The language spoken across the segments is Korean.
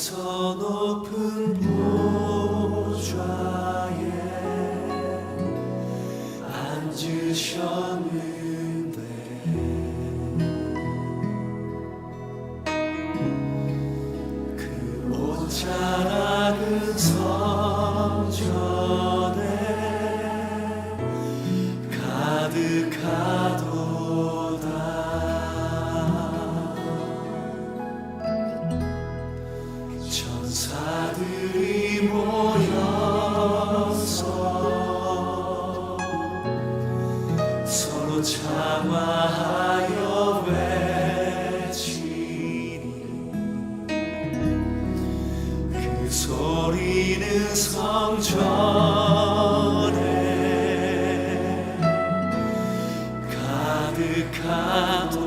주께서 높은 보좌에 앉으셨는데 그 옷자락은 성전에 가득하도다. 천사들이 모여서 서로 참아하여 외치니 그 소리는 성전에 가득하도다.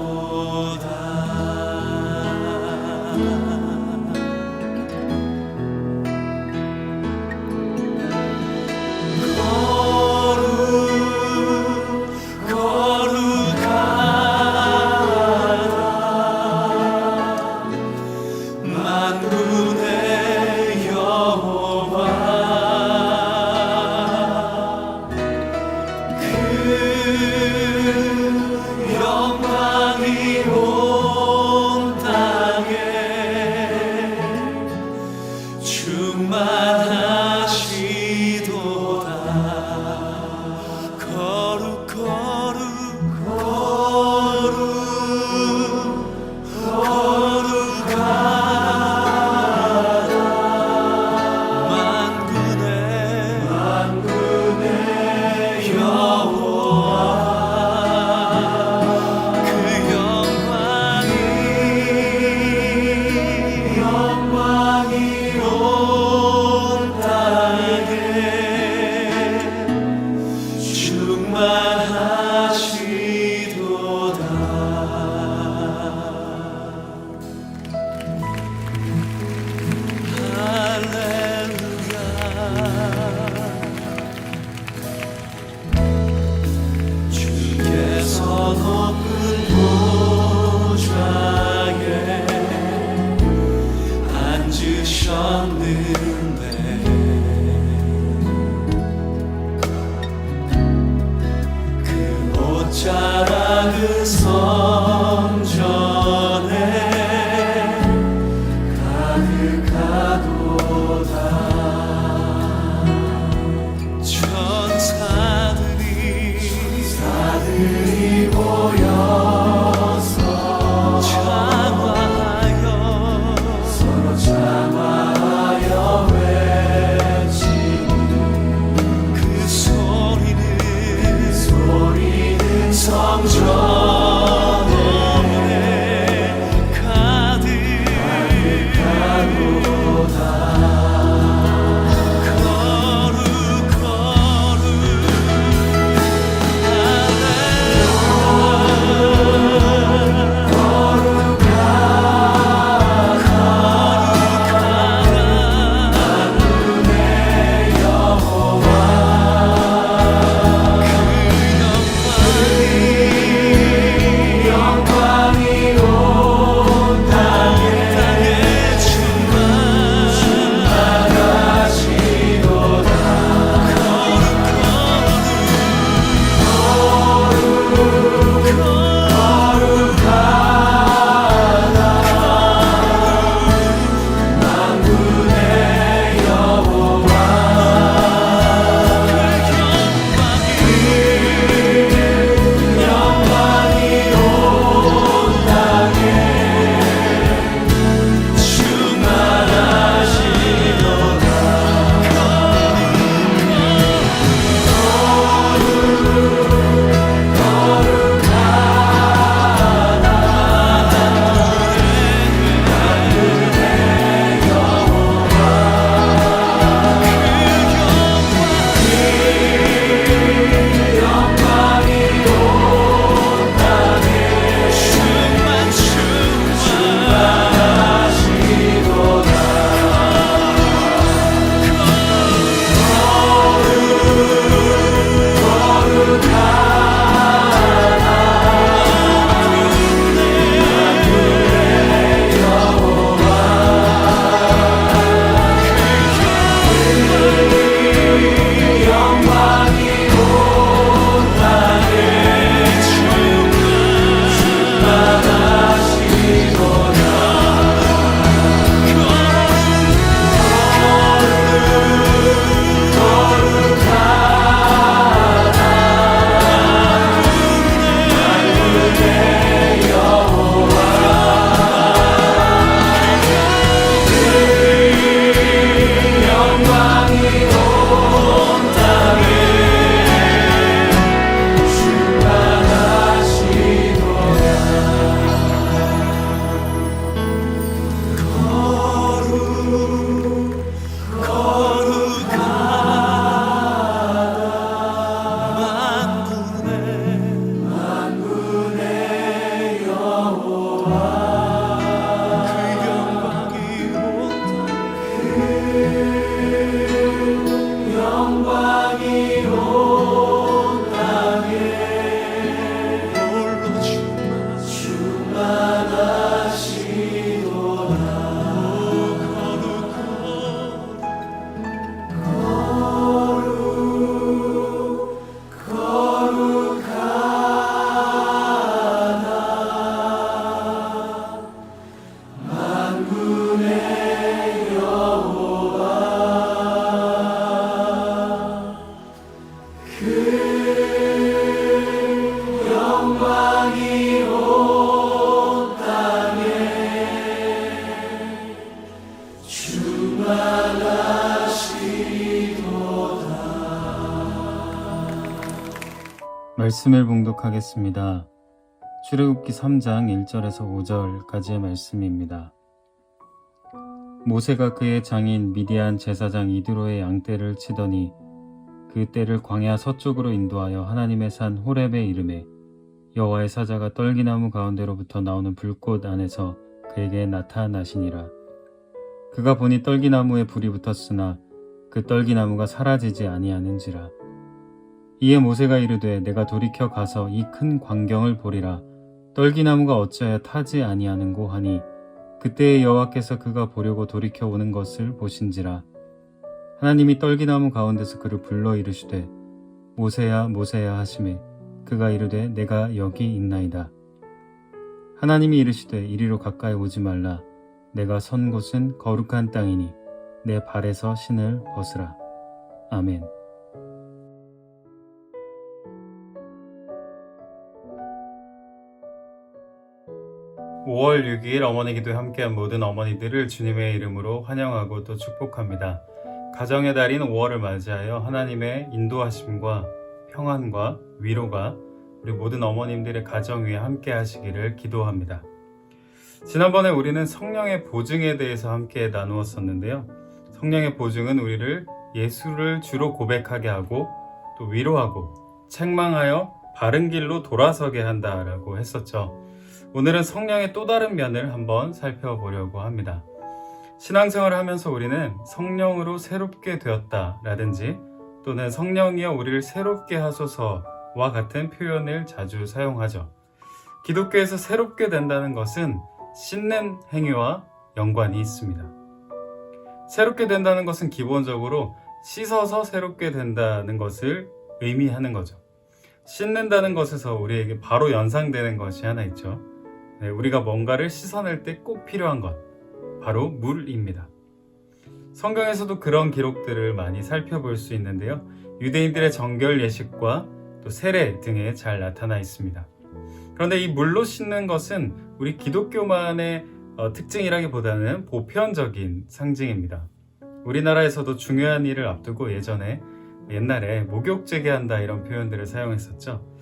자라는 성전에 가득하도다. 천사들이 모여서 서로 참아하여 외치니 그 소리는 성전에 가득하도다. 거룩 거룩 할렐루야. 말씀을 봉독하겠습니다. 출애굽기 3장 1절에서 5절까지의 말씀입니다. 모세가 그의 장인 미디안 제사장 이드로의 양떼를 치더니 그 떼를 광야 서쪽으로 인도하여 하나님의 산 호렙에 이르매 여호와의 사자가 떨기나무 가운데로부터 나오는 불꽃 안에서 그에게 나타나시니라. 그가 보니 떨기나무에 불이 붙었으나 그 떨기나무가 사라지지 아니하는지라. 이에 모세가 이르되 내가 돌이켜 가서 이 큰 광경을 보리라. 떨기나무가 어찌하여 타지 아니하는고 하니 그때에 여호와께서 그가 보려고 돌이켜 오는 것을 보신지라. 하나님이 떨기나무 가운데서 그를 불러 이르시되 모세야 모세야 하시매 그가 이르되 내가 여기 있나이다. 하나님이 이르시되 이리로 가까이 오지 말라. 내가 선 곳은 거룩한 땅이니 내 발에서 신을 벗으라. 아멘. (5월 6일) 어머니 기도에 함께한 모든 어머니들을 주님의 이름으로 환영하고 또 축복합니다. 가정의 달인 5월을 맞이하여 하나님의 인도하심과 평안과 위로가 우리 모든 어머님들의 가정 위에 함께 하시기를 기도합니다. 지난번에 우리는 성령의 보증에 대해서 함께 나누었었는데요. 성령의 보증은 우리를 예수를 주로 고백하게 하고 또 위로하고 책망하여 바른 길로 돌아서게 한다라고 했었죠. 오늘은 성령의 또 다른 면을 한번 살펴보려고 합니다. 신앙생활을 하면서 우리는 성령으로 새롭게 되었다라든지 또는 성령이여 우리를 새롭게 하소서와 같은 표현을 자주 사용하죠. 기독교에서 새롭게 된다는 것은 씻는 행위와 연관이 있습니다. 새롭게 된다는 것은 기본적으로 씻어서 새롭게 된다는 것을 의미하는 거죠. 씻는다는 것에서 우리에게 바로 연상되는 것이 하나 있죠. 우리가 뭔가를 씻어낼 때 꼭 필요한 것, 바로 물입니다. 성경에서도 그런 기록들을 많이 살펴볼 수 있는데요. 유대인들의 정결 예식과 또 세례 등에 잘 나타나 있습니다. 그런데 이 물로 씻는 것은 우리 기독교만의 특징이라기보다는 보편적인 상징입니다. 우리나라에서도 중요한 일을 앞두고 옛날에 목욕 재개한다 이런 표현들을 사용했었죠.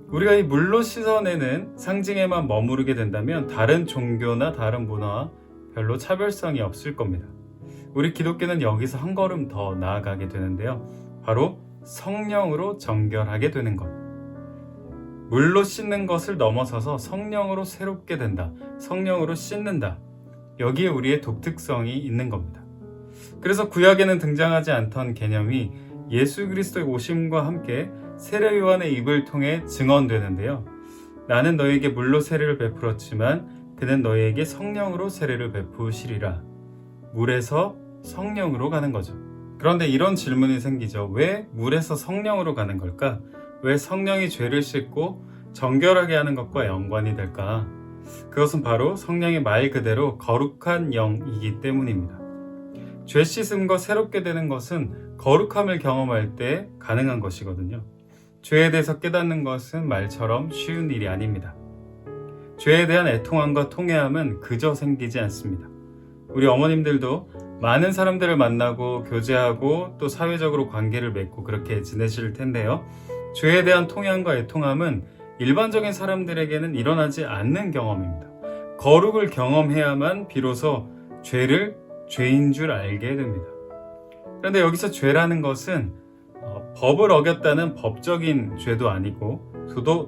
우리가 이 물로 씻어내는 상징에만 머무르게 된다면 다른 종교나 다른 문화와 별로 차별성이 없을 겁니다. 우리 기독교는 여기서 한 걸음 더 나아가게 되는데요. 바로 성령으로 정결하게 되는 것. 물로 씻는 것을 넘어서서 성령으로 새롭게 된다. 성령으로 씻는다. 여기에 우리의 독특성이 있는 겁니다. 그래서 구약에는 등장하지 않던 개념이 예수 그리스도의 오심과 함께 세례 요한의 입을 통해 증언되는데요. 나는 너에게 물로 세례를 베풀었지만 그는 너에게 성령으로 세례를 베푸시리라. 물에서 성령으로 가는 거죠. 그런데 이런 질문이 생기죠. 왜 물에서 성령으로 가는 걸까? 왜 성령이 죄를 씻고 정결하게 하는 것과 연관이 될까? 그것은 바로 성령의 말 그대로 거룩한 영이기 때문입니다. 죄 씻음과 새롭게 되는 것은 거룩함을 경험할 때 가능한 것이거든요. 죄에 대해서 깨닫는 것은 말처럼 쉬운 일이 아닙니다. 죄에 대한 애통함과 통회함은 그저 생기지 않습니다. 우리 어머님들도 많은 사람들을 만나고 교제하고 또 사회적으로 관계를 맺고 그렇게 지내실 텐데요. 죄에 대한 통회함과 애통함은 일반적인 사람들에게는 일어나지 않는 경험입니다. 거룩을 경험해야만 비로소 죄를 죄인 줄 알게 됩니다. 그런데 여기서 죄라는 것은 법을 어겼다는 법적인 죄도 아니고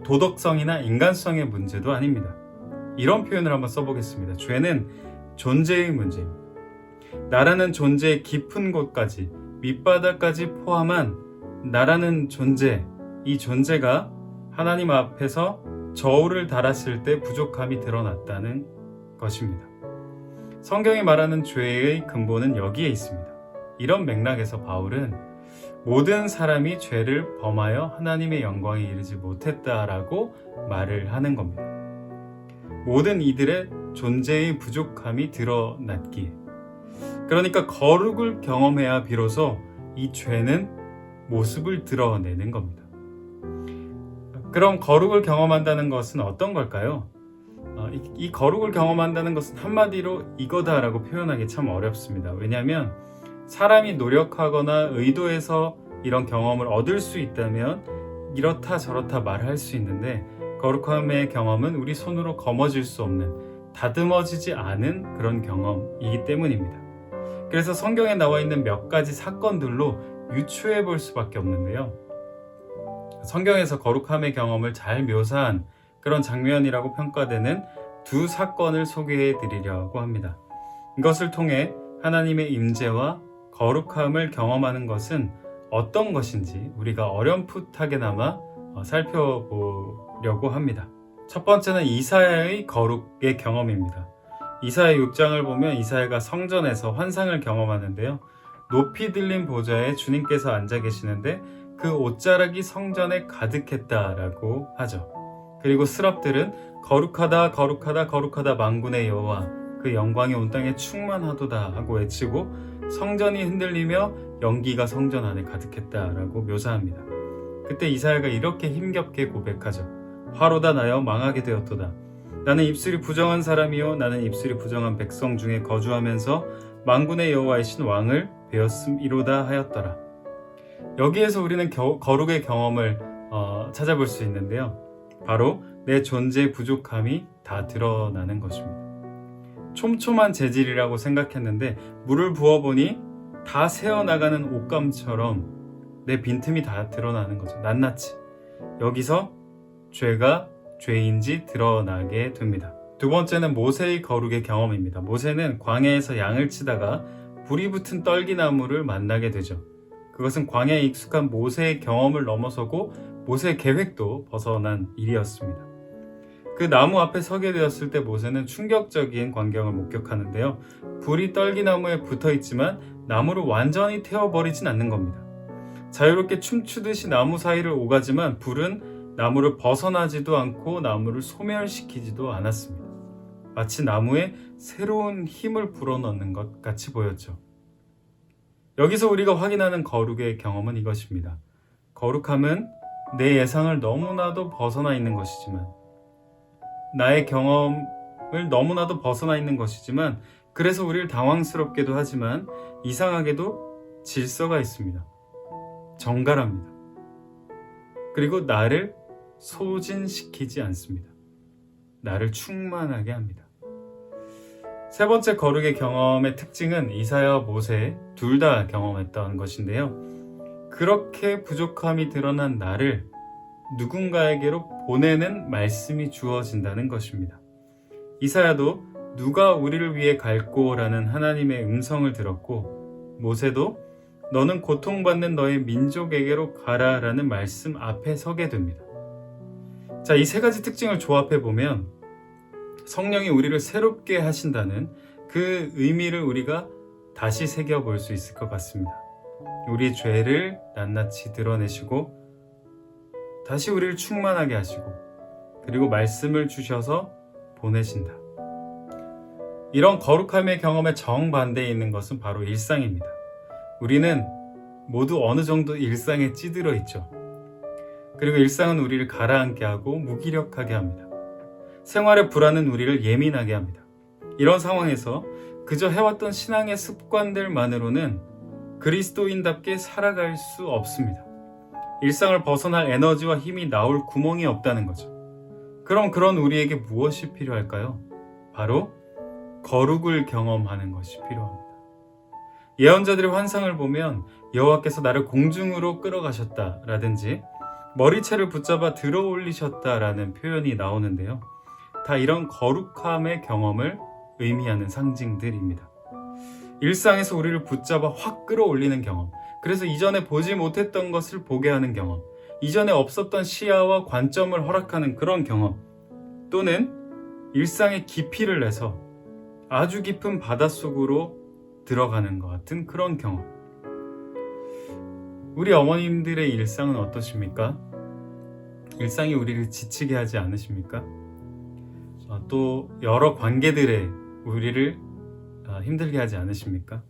도덕성이나 인간성의 문제도 아닙니다. 이런 표현을 한번 써보겠습니다. 죄는 존재의 문제입니다. 나라는 존재의 깊은 곳까지 밑바닥까지 포함한 나라는 존재, 이 존재가 하나님 앞에서 저울을 달았을 때 부족함이 드러났다는 것입니다. 성경이 말하는 죄의 근본은 여기에 있습니다. 이런 맥락에서 바울은 모든 사람이 죄를 범하여 하나님의 영광에 이르지 못했다라고 말을 하는 겁니다. 모든 이들의 존재의 부족함이 드러났기에, 그러니까 거룩을 경험해야 비로소 이 죄는 모습을 드러내는 겁니다. 그럼 거룩을 경험한다는 것은 어떤 걸까요? 이 거룩을 경험한다는 것은 한마디로 이거다라고 표현하기 참 어렵습니다. 왜냐하면 사람이 노력하거나 의도해서 이런 경험을 얻을 수 있다면 이렇다 저렇다 말할 수 있는데 거룩함의 경험은 우리 손으로 거머쥘 수 없는, 다듬어지지 않은 그런 경험이기 때문입니다. 그래서 성경에 나와 있는 몇 가지 사건들로 유추해 볼 수밖에 없는데요. 성경에서 거룩함의 경험을 잘 묘사한 그런 장면이라고 평가되는 두 사건을 소개해 드리려고 합니다. 이것을 통해 하나님의 임재와 거룩함을 경험하는 것은 어떤 것인지 우리가 어렴풋하게나마 살펴보려고 합니다. 첫 번째는 이사야의 거룩의 경험입니다. 이사야 6장을 보면 이사야가 성전에서 환상을 경험하는데요. 높이 들린 보좌에 주님께서 앉아 계시는데 그 옷자락이 성전에 가득했다라고 하죠. 그리고 스랍들은 거룩하다 거룩하다 거룩하다 만군의 여호와, 그 영광이 온 땅에 충만하도다 하고 외치고 성전이 흔들리며 연기가 성전 안에 가득했다라고 묘사합니다. 그때 이사야가 이렇게 힘겹게 고백하죠. 화로다 나여 망하게 되었도다. 나는 입술이 부정한 사람이요 나는 입술이 부정한 백성 중에 거주하면서 만군의 여호와이신 왕을 배웠음이로다 하였더라. 여기에서 우리는 거룩의 경험을 찾아볼 수 있는데요. 바로 내 존재의 부족함이 다 드러나는 것입니다. 촘촘한 재질이라고 생각했는데 물을 부어보니 다 새어나가는 옷감처럼 내 빈틈이 다 드러나는 거죠. 낱낱이. 여기서 죄가 죄인지 드러나게 됩니다. 두 번째는 모세의 거룩의 경험입니다. 모세는 광야에서 양을 치다가 불이 붙은 떨기나무를 만나게 되죠. 그것은 광야에 익숙한 모세의 경험을 넘어서고 모세의 계획도 벗어난 일이었습니다. 그 나무 앞에 서게 되었을 때 모세는 충격적인 광경을 목격하는데요. 불이 떨기나무에 붙어 있지만 나무를 완전히 태워버리진 않는 겁니다. 자유롭게 춤추듯이 나무 사이를 오가지만 불은 나무를 벗어나지도 않고 나무를 소멸시키지도 않았습니다. 마치 나무에 새로운 힘을 불어넣는 것 같이 보였죠. 여기서 우리가 확인하는 거룩의 경험은 이것입니다. 거룩함은 내 예상을 너무나도 벗어나 있는 것이지만, 나의 경험을 너무나도 벗어나 있는 것이지만, 그래서 우리를 당황스럽게도 하지만 이상하게도 질서가 있습니다. 정갈합니다. 그리고 나를 소진시키지 않습니다. 나를 충만하게 합니다. 세 번째 거룩의 경험의 특징은 이사야와 모세 둘 다 경험했던 것인데요. 그렇게 부족함이 드러난 나를 누군가에게로 보내는 말씀이 주어진다는 것입니다. 이사야도 누가 우리를 위해 갈꼬라는 하나님의 음성을 들었고, 모세도 너는 고통받는 너의 민족에게로 가라라는 말씀 앞에 서게 됩니다. 자, 이 세 가지 특징을 조합해 보면 성령이 우리를 새롭게 하신다는 그 의미를 우리가 다시 새겨볼 수 있을 것 같습니다. 우리 죄를 낱낱이 드러내시고 다시 우리를 충만하게 하시고 그리고 말씀을 주셔서 보내신다. 이런 거룩함의 경험의 정반대에 있는 것은 바로 일상입니다. 우리는 모두 어느 정도 일상에 찌들어 있죠. 그리고 일상은 우리를 가라앉게 하고 무기력하게 합니다. 생활의 불안은 우리를 예민하게 합니다. 이런 상황에서 그저 해왔던 신앙의 습관들만으로는 그리스도인답게 살아갈 수 없습니다. 일상을 벗어날 에너지와 힘이 나올 구멍이 없다는 거죠. 그럼 그런 우리에게 무엇이 필요할까요? 바로 거룩을 경험하는 것이 필요합니다. 예언자들의 환상을 보면 여호와께서 나를 공중으로 끌어가셨다라든지 머리채를 붙잡아 들어 올리셨다라는 표현이 나오는데요. 다 이런 거룩함의 경험을 의미하는 상징들입니다. 일상에서 우리를 붙잡아 확 끌어올리는 경험, 그래서 이전에 보지 못했던 것을 보게 하는 경험, 이전에 없었던 시야와 관점을 허락하는 그런 경험, 또는 일상의 깊이를 내서 아주 깊은 바닷속으로 들어가는 것 같은 그런 경험. 우리 어머님들의 일상은 어떠십니까? 일상이 우리를 지치게 하지 않으십니까? 또 여러 관계들에 우리를 힘들게 하지 않으십니까?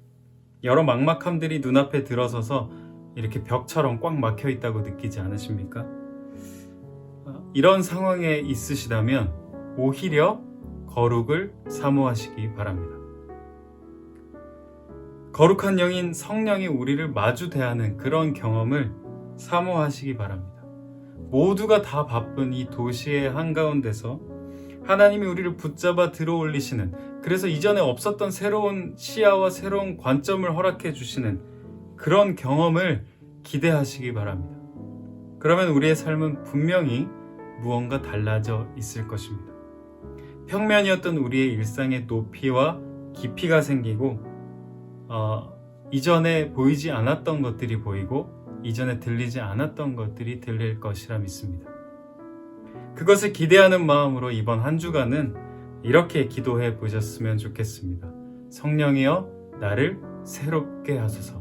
여러 막막함들이 눈앞에 들어서서 이렇게 벽처럼 꽉 막혀 있다고 느끼지 않으십니까? 이런 상황에 있으시다면 오히려 거룩을 사모하시기 바랍니다. 거룩한 영인 성령이 우리를 마주 대하는 그런 경험을 사모하시기 바랍니다. 모두가 다 바쁜 이 도시의 한가운데서 하나님이 우리를 붙잡아 들어올리시는, 그래서 이전에 없었던 새로운 시야와 새로운 관점을 허락해 주시는 그런 경험을 기대하시기 바랍니다. 그러면 우리의 삶은 분명히 무언가 달라져 있을 것입니다. 평면이었던 우리의 일상의 높이와 깊이가 생기고 이전에 보이지 않았던 것들이 보이고 이전에 들리지 않았던 것들이 들릴 것이라 믿습니다. 그것을 기대하는 마음으로 이번 한 주간은 이렇게 기도해 보셨으면 좋겠습니다. 성령이여 나를 새롭게 하소서.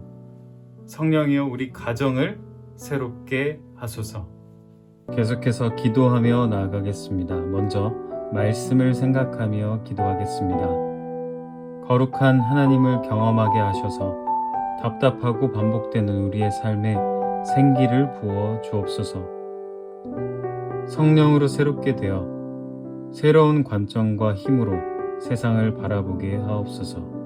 성령이여 우리 가정을 새롭게 하소서. 계속해서 기도하며 나아가겠습니다. 먼저 말씀을 생각하며 기도하겠습니다. 거룩한 하나님을 경험하게 하셔서 답답하고 반복되는 우리의 삶에 생기를 부어 주옵소서. 성령으로 새롭게 되어 새로운 관점과 힘으로 세상을 바라보게 하옵소서.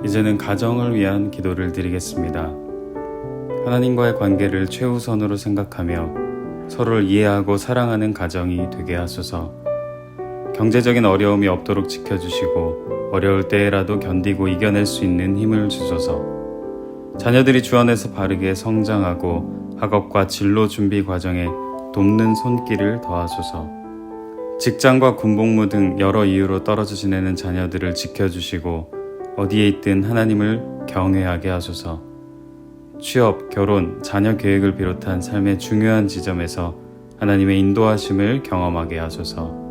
이제는 가정을 위한 기도를 드리겠습니다. 하나님과의 관계를 최우선으로 생각하며 서로를 이해하고 사랑하는 가정이 되게 하소서. 경제적인 어려움이 없도록 지켜주시고 어려울 때라도 견디고 이겨낼 수 있는 힘을 주소서. 자녀들이 주 안에서 바르게 성장하고 학업과 진로 준비 과정에 돕는 손길을 더하소서. 직장과 군복무 등 여러 이유로 떨어져 지내는 자녀들을 지켜주시고 어디에 있든 하나님을 경외하게 하소서. 취업, 결혼, 자녀 계획을 비롯한 삶의 중요한 지점에서 하나님의 인도하심을 경험하게 하소서.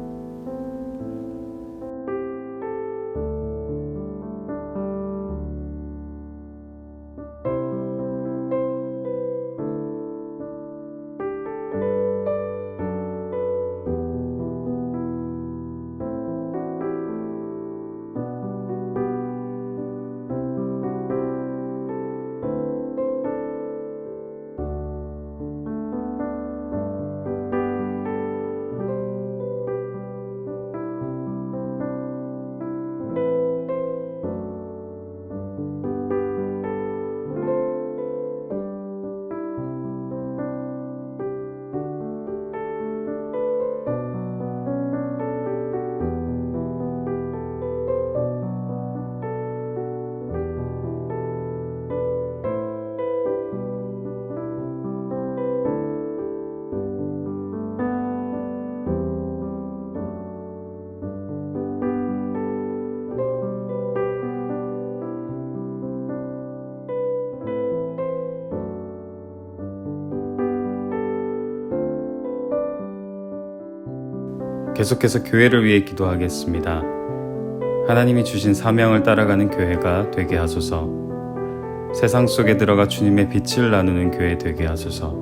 계속해서 교회를 위해 기도하겠습니다. 하나님이 주신 사명을 따라가는 교회가 되게 하소서. 세상 속에 들어가 주님의 빛을 나누는 교회 되게 하소서.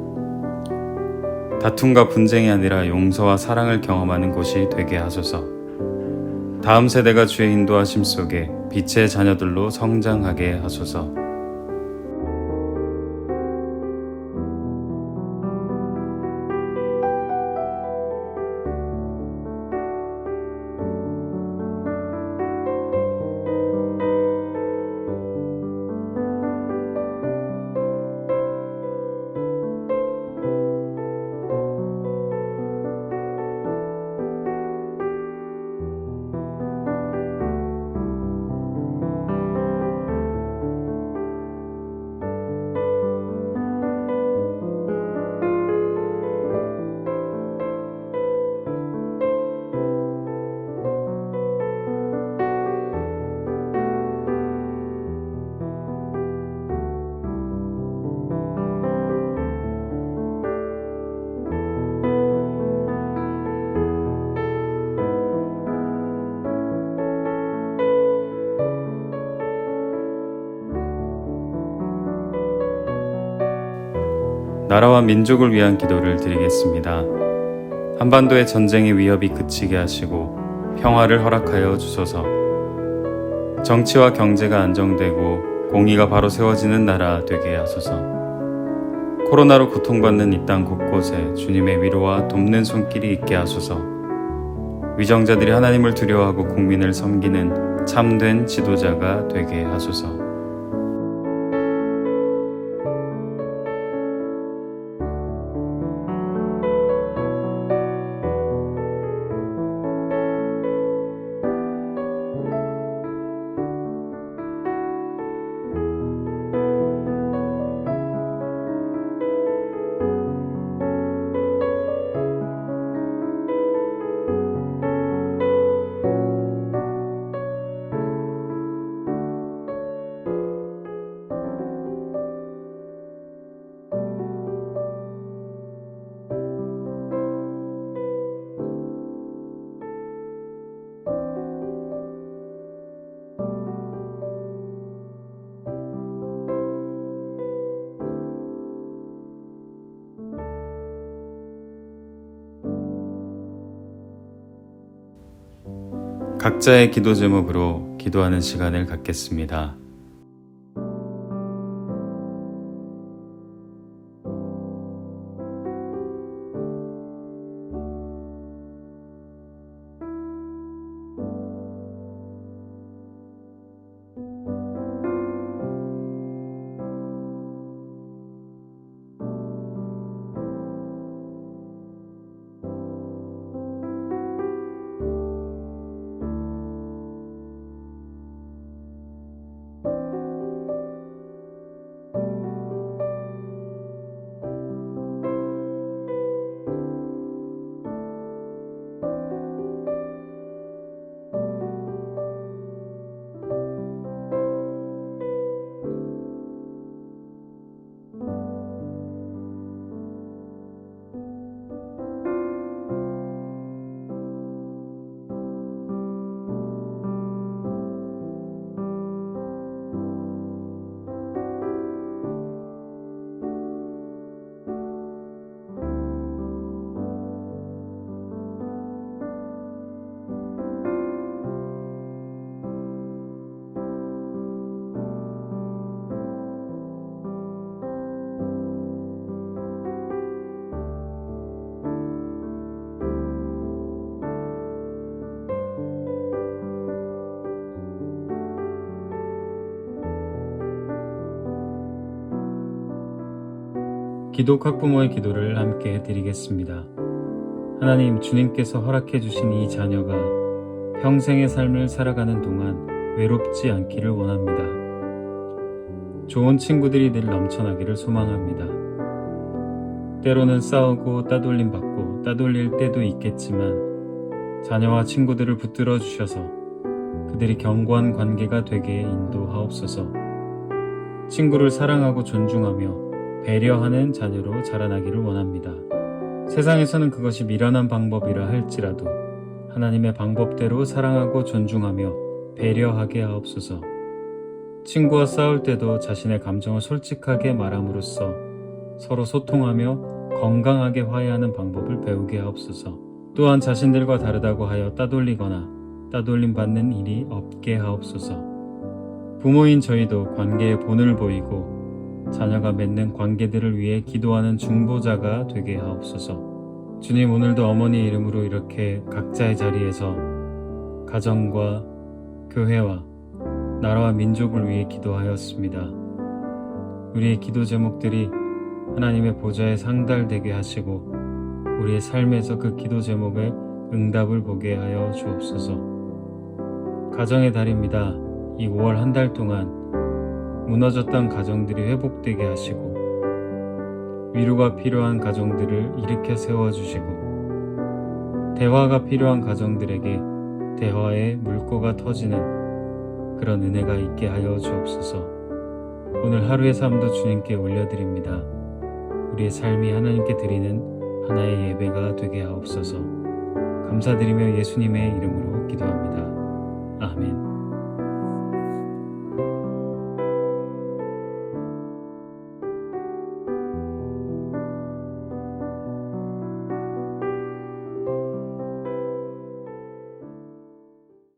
다툼과 분쟁이 아니라 용서와 사랑을 경험하는 곳이 되게 하소서. 다음 세대가 주의 인도하심 속에 빛의 자녀들로 성장하게 하소서. 나라와 민족을 위한 기도를 드리겠습니다. 한반도의 전쟁의 위협이 그치게 하시고 평화를 허락하여 주소서. 정치와 경제가 안정되고 공의가 바로 세워지는 나라 되게 하소서. 코로나로 고통받는 이 땅 곳곳에 주님의 위로와 돕는 손길이 있게 하소서. 위정자들이 하나님을 두려워하고 국민을 섬기는 참된 지도자가 되게 하소서. 각자의 기도 제목으로 기도하는 시간을 갖겠습니다. 기독 학부모의 기도를 함께 드리겠습니다. 하나님, 주님께서 허락해 주신 이 자녀가 평생의 삶을 살아가는 동안 외롭지 않기를 원합니다. 좋은 친구들이 늘 넘쳐나기를 소망합니다. 때로는 싸우고 따돌림 받고 따돌릴 때도 있겠지만 자녀와 친구들을 붙들어 주셔서 그들이 견고한 관계가 되게 인도하옵소서. 친구를 사랑하고 존중하며 배려하는 자녀로 자라나기를 원합니다. 세상에서는 그것이 미련한 방법이라 할지라도 하나님의 방법대로 사랑하고 존중하며 배려하게 하옵소서. 친구와 싸울 때도 자신의 감정을 솔직하게 말함으로써 서로 소통하며 건강하게 화해하는 방법을 배우게 하옵소서. 또한 자신들과 다르다고 하여 따돌리거나 따돌림 받는 일이 없게 하옵소서. 부모인 저희도 관계의 본을 보이고 자녀가 맺는 관계들을 위해 기도하는 중보자가 되게 하옵소서. 주님, 오늘도 어머니 이름으로 이렇게 각자의 자리에서 가정과 교회와 나라와 민족을 위해 기도하였습니다. 우리의 기도 제목들이 하나님의 보좌에 상달되게 하시고 우리의 삶에서 그 기도 제목의 응답을 보게 하여 주옵소서. 가정의 달입니다. 이 5월 한 달 동안 무너졌던 가정들이 회복되게 하시고 위로가 필요한 가정들을 일으켜 세워주시고 대화가 필요한 가정들에게 대화의 물꼬가 터지는 그런 은혜가 있게 하여 주옵소서. 오늘 하루의 삶도 주님께 올려드립니다. 우리의 삶이 하나님께 드리는 하나의 예배가 되게 하옵소서. 감사드리며 예수님의 이름으로 기도합니다. 아멘.